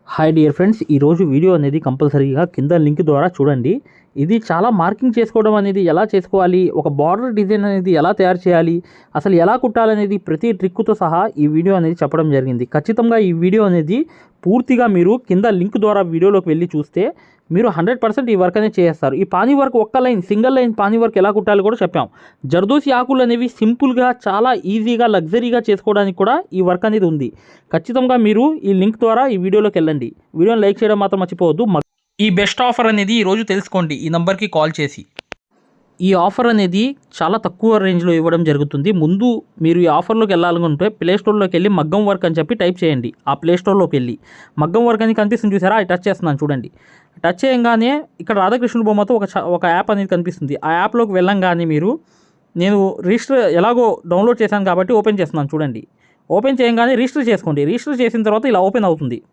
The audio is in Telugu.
హాయ్ డియర్ ఫ్రెండ్స్, ఈరోజు వీడియో అనేది కంపల్సరీగా కింద లింక్ ద్వారా చూడండి. ఇది చాలా మార్కింగ్ చేసుకోవడం అనేది ఎలా చేసుకోవాలి, ఒక బార్డర్ డిజైన్ అనేది ఎలా తయారు చేయాలి, అసలు ఎలా కుట్టాలనేది ప్రతి ట్రిక్తో సహా ఈ వీడియో అనేది చెప్పడం జరిగింది. ఖచ్చితంగా ఈ వీడియో అనేది పూర్తిగా మీరు కింద లింక్ ద్వారా వీడియోలోకి వెళ్ళి చూస్తే మీరు 100% ఈ వర్క్ అనేది చేస్తారు. ఈ పానీ వర్క్ ఒక్క line, single line pani work ఎలా కుట్టాలో కూడా చెప్పాం. జర్దోసి ఆకులు అనేవి సింపుల్గా చాలా ఈజీగా లగ్జరీగా చేసుకోవడానికి కూడా ఈ వర్క్ అనేది ఉంది. ఖచ్చితంగా మీరు ఈ లింక్ ద్వారా ఈ వీడియోలోకి వెళ్ళండి. వీడియోని లైక్ చేయడం మాత్రం మర్చిపోవద్దు. ఈ బెస్ట్ ఆఫర్ అనేది ఈరోజు తెలుసుకోండి ఈ నెంబర్కి కాల్ చేసి. ఈ ఆఫర్ అనేది చాలా తక్కువ రేంజ్లో ఇవ్వడం జరుగుతుంది. ముందు మీరు ఈ ఆఫర్లోకి వెళ్ళాలనుకుంటే ప్లేస్టోర్లోకి వెళ్ళి మగ్గం వర్క్ అని చెప్పి టైప్ చేయండి. ఆ ప్లేస్టోర్లోకి వెళ్ళి మగ్గం వర్క్ అని కనిపిస్తుంది చూసారా, అది టచ్ చేస్తున్నాను చూడండి. టచ్ చేయగానే ఇక్కడ రాధాకృష్ణుడు బొమ్మతో ఒక యాప్ అనేది కనిపిస్తుంది. ఆ యాప్లోకి వెళ్ళంగానే నేను రిజిస్టర్ ఎలాగో డౌన్లోడ్ చేశాను కాబట్టి ఓపెన్ చేస్తున్నాను చూడండి. ఓపెన్ చేయగానే రిజిస్టర్ చేసుకోండి. రిజిస్టర్ చేసిన తర్వాత ఇలా ఓపెన్ అవుతుంది.